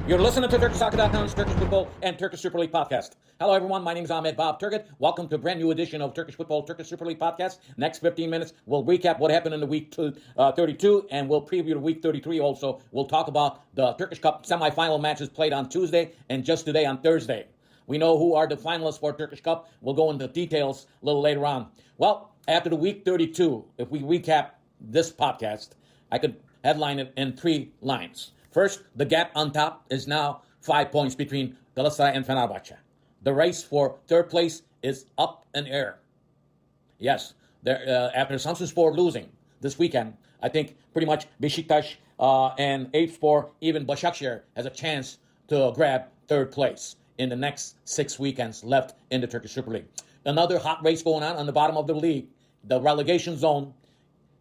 You're listening to TurkishSoccer.com's Turkish Football and Turkish Super League podcast. Hello, everyone. My name is Ahmet Turgut. Welcome to a brand new edition of Turkish Football, Turkish Super League podcast. Next 15 minutes, we'll recap what happened in the week 32, and we'll preview the week 33 also. We'll talk about the Turkish Cup semifinal matches played on Tuesday and just today on Thursday. We know who are the finalists for Turkish Cup. We'll go into details a little later on. Well, after the week 32, if we recap this podcast, I could headline it in 3 lines. First, the gap on top is now 5 points between Galatasaray and Fenerbahce. The race for third place is up in air. Yes, after Samsunspor losing this weekend, I think pretty much Beşiktaş and Eyüpspor, even Başakşehir, has a chance to grab third place in the next 6 weekends left in the Turkish Super League. Another hot race going on the bottom of the league, the relegation zone.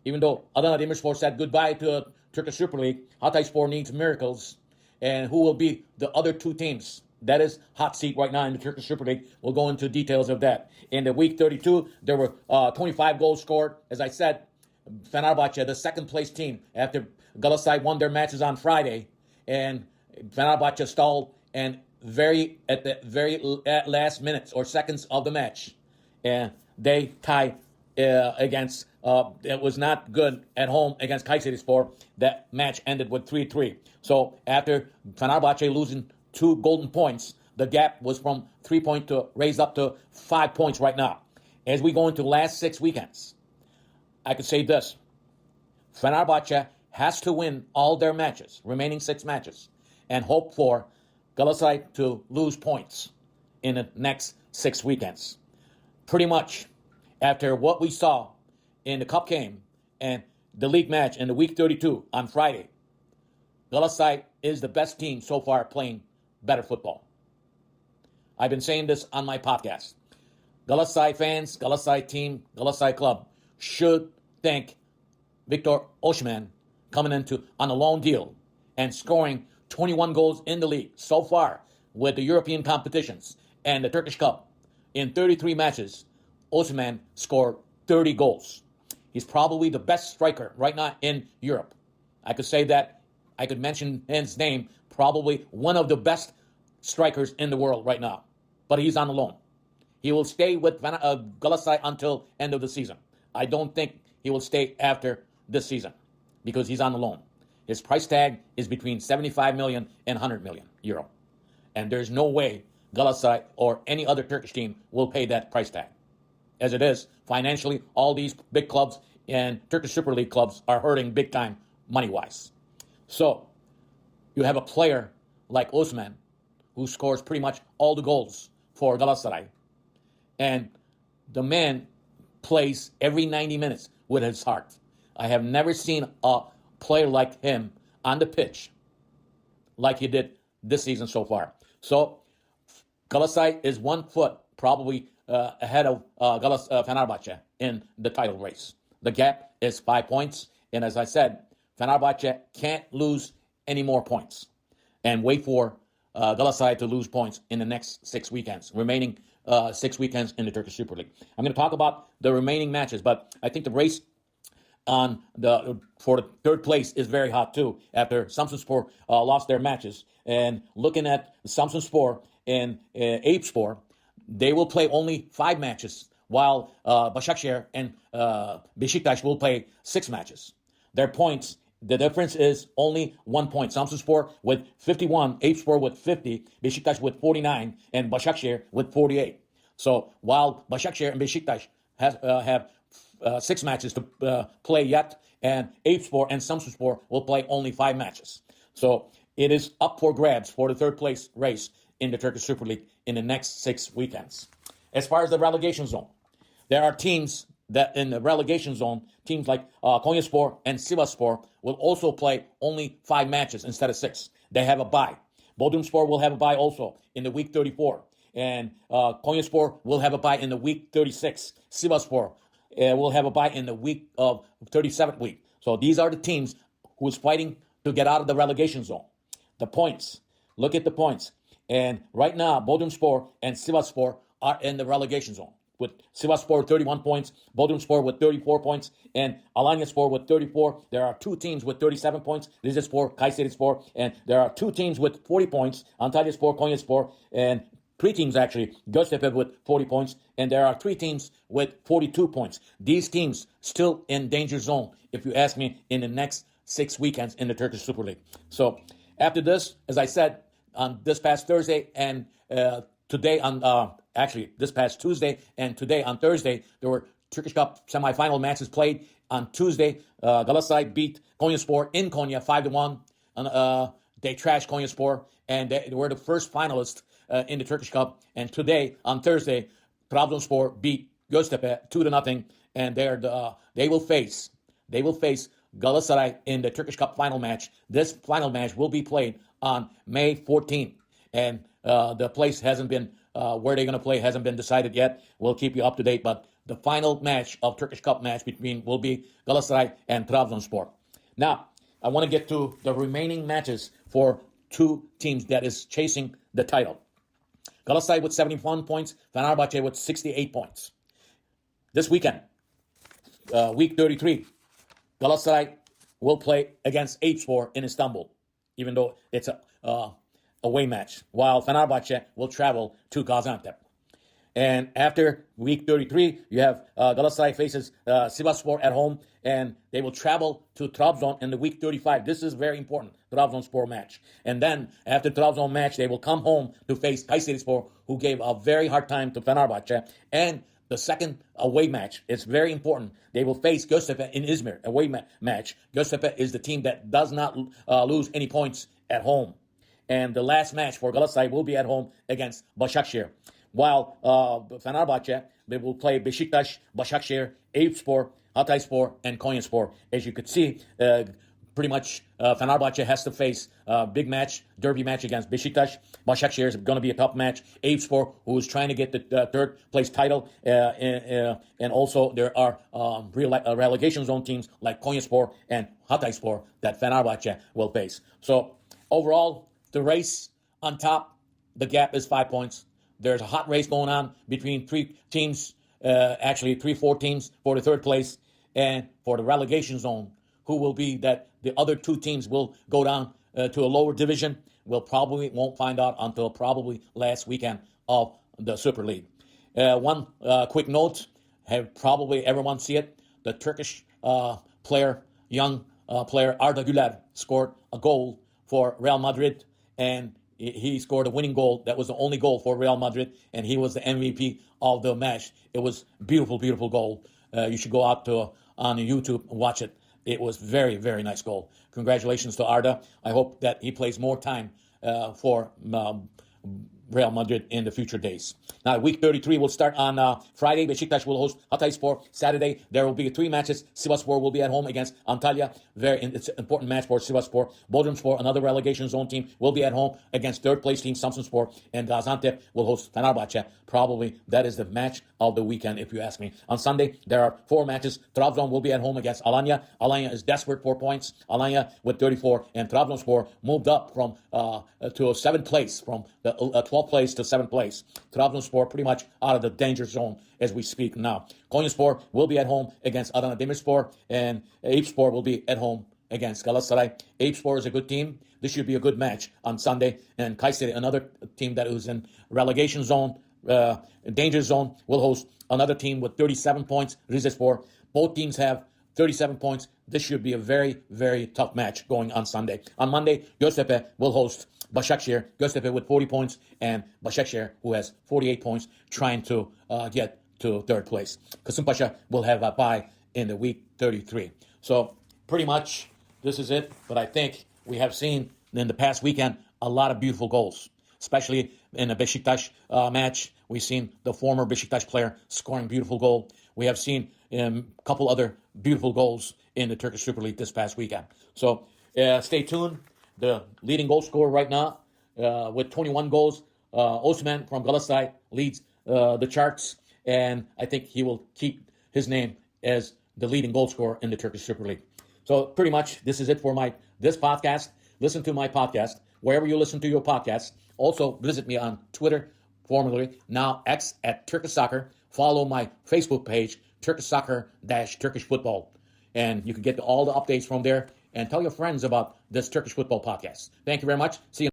Even though Adana Demirspor said goodbye to Turkish Super League, Hatayspor needs miracles. And who will be the other 2 teams? That is hot seat right now in the Turkish Super League. We'll go into details of that. In the week 32, there were 25 goals scored. As I said, Fenerbahce, the second place team, after Galatasaray won their matches on Friday, and Fenerbahce stalled and at the very last minutes or seconds of the match, and they tied against. It was not good at home against Kayserispor. That match ended with 3-3. So after Fenerbahce losing 2 golden points, the gap was from 3 points to raised up to 5 points right now. As we go into the last 6 weekends, I could say this. Fenerbahce has to win all their matches, remaining 6 matches, and hope for Galatasaray to lose points in the next 6 weekends. Pretty much after what we saw in the cup game and the league match in the week 32 on Friday, Galatasaray is the best team so far playing better football. I've been saying this on my podcast. Galatasaray fans, Galatasaray team, Galatasaray club should thank Victor Osimhen coming on a loan deal and scoring 21 goals in the league so far with the European competitions and the Turkish Cup. In 33 matches, Osimhen scored 30 goals. He's probably the best striker right now in Europe. I could say that. I could mention his name, probably one of the best strikers in the world right now. But he's on loan. He will stay with Galatasaray until end of the season. I don't think he will stay after this season because he's on loan. His price tag is between 75 million and 100 million euro. And there's no way Galatasaray or any other Turkish team will pay that price tag. As it is, financially, all these big clubs and Turkish Super League clubs are hurting big time money-wise. So, you have a player like Osimhen who scores pretty much all the goals for Galatasaray. And the man plays every 90 minutes with his heart. I have never seen a player like him on the pitch like he did this season so far. So, Galatasaray is 1 foot probably ahead of Fenerbahce in the title race. The gap is 5 points. And as I said, Fenerbahce can't lose any more points and wait for Galatasaray to lose points in the next 6 weekends, remaining 6 weekends in the Turkish Super League. I'm going to talk about the remaining matches, but I think the race for the third place is very hot too after Samsunspor lost their matches. And looking at Samsunspor and Eyüpspor, they will play only 5 matches, while Başakşehir and Beşiktaş will play 6 matches. Their points, the difference is only 1 point. Samsunspor with 51, Eyüpspor with 50, Beşiktaş with 49, and Başakşehir with 48. So while Başakşehir and Beşiktaş have 6 matches to play yet, and Eyüpspor and Samsunspor will play only 5 matches. So it is up for grabs for the third place race in the Turkish Super League in the next 6 weekends. As far as the relegation zone, there are teams that in the relegation zone, teams like Konyaspor and Sivasspor will also play only 5 matches instead of 6. They have a bye. Bodrumspor will have a bye also in the week 34. And Konyaspor will have a bye in the week 36. Sivasspor will have a bye in the week of 37th week. So these are the teams who is fighting to get out of the relegation zone. The points. Look at the points. And right now, Bodrumspor and Sivasspor are in the relegation zone with Sivasspor 31 points, Bodrumspor with 34 points, and Alanyaspor with 34. There are two teams with 37 points, Rizespor, Kayserispor, and there are two teams with 40 points, Antalyaspor, Konyaspor, and three teams actually, Göztepe with 40 points, and there are three teams with 42 points. These teams still in danger zone, if you ask me, in the next 6 weekends in the Turkish Super League. So after this, as I said, on this past Thursday and today on, this past Tuesday and today on Thursday, there were Turkish Cup semifinal matches played. On Tuesday, Galatasaray beat Konyaspor in Konya 5-1. They trashed Konyaspor, and they were the first finalists in the Turkish Cup. And today, on Thursday, Trabzonspor beat Göztepe 2-0, and they will face Galatasaray in the Turkish Cup final match. This final match will be played on May 14th, and the place hasn't been where they're going to play hasn't been decided yet. We'll keep you up to date, but the final match of Turkish Cup match will be Galatasaray and Trabzonspor. Now, I want to get to the remaining matches for two teams that is chasing the title. Galatasaray with 71 points, Fenerbahce with 68 points. This weekend, week 33, Galatasaray will play against Eyüpspor in Istanbul, even though it's a away match, while Fenerbahce will travel to Gaziantep. And after week 33, you have Galatasaray faces Sivasspor at home, and they will travel to Trabzon in the week 35. This is very important, Trabzonspor match. And then after Trabzon match, they will come home to face Kayserispor, who gave a very hard time to Fenerbahce. And the second away match, it's very important. They will face Göztepe in Izmir, away match. Göztepe is the team that does not lose any points at home. And the last match for Galatasaray will be at home against Başakşehir. While Fenerbahce, they will play Beşiktaş, Başakşehir, Eyüpspor, Hatayspor, and Konyaspor. As you could see, pretty much Fenerbahce has to face a big match, derby match against Beşiktaş. Başakşehir is going to be a tough match. Eyüpspor, who is trying to get the third place title. And also there are relegation zone teams like Konyaspor and Hatayspor that Fenerbahce will face. So overall, the race on top, the gap is 5 points. There's a hot race going on between three teams, 4 teams for the third place. And for the relegation zone, who will be that the other two teams will go down to a lower division, we'll probably won't find out until probably last weekend of the Super League. One quick note, have probably everyone see it. The Turkish young player Arda Guler scored a goal for Real Madrid, and he scored a winning goal. That was the only goal for Real Madrid, and he was the MVP of the match. It was beautiful, beautiful goal. You should go out on YouTube and watch it. It was very, very nice goal. Congratulations to Arda. I hope that he plays more time for Real Madrid in the future days. Now, week 33 will start on Friday. Beşiktaş will host Hatayspor. Saturday, there will be 3 matches. Sivasspor will be at home against Antalya. It's an important match for Sivasspor. Bodrumspor, another relegation zone team, will be at home against third-place team Samsunspor. And Gaziantep will host Fenerbahce. Probably that is the match of the weekend, if you ask me. On Sunday, there are 4 matches. Trabzon will be at home against Alanya. Alanya is desperate for points. Alanya with 34. And Trabzonspor moved up from to a 7th place, from the 12th place to 7th place. Trabzonspor pretty much out of the danger zone as we speak now. Konyaspor will be at home against Adana Demirspor, and Eyüpspor will be at home against Galatasaray. Eyüpspor is a good team. This should be a good match on Sunday. And Kayseri, another team that is in relegation zone, danger zone, will host another team with 37 points, Rizespor. Both teams have 37 points. This should be a very, very tough match going on Sunday. On Monday, Göztepe will host Başakşehir. Göztepe with 40 points, and Başakşehir, who has 48 points, trying to get to 3rd place. Kasımpaşa will have a bye in the week 33. So pretty much this is it. But I think we have seen in the past weekend a lot of beautiful goals, especially in the Beşiktaş match. We've seen the former Beşiktaş player scoring beautiful goal. We have seen a couple other beautiful goals in the Turkish Super League this past weekend. So stay tuned. The leading goal scorer right now with 21 goals, Osman from Galatasaray leads the charts, and I think he will keep his name as the leading goal scorer in the Turkish Super League. So pretty much this is it for this podcast. Listen to my podcast wherever you listen to your podcast. Also visit me on Twitter, formerly now X, at Turkish Soccer. follow my Facebook page, Turkish Soccer-Turkish Football. And you can get all the updates from there. And tell your friends about this Turkish football podcast. Thank you very much. See you.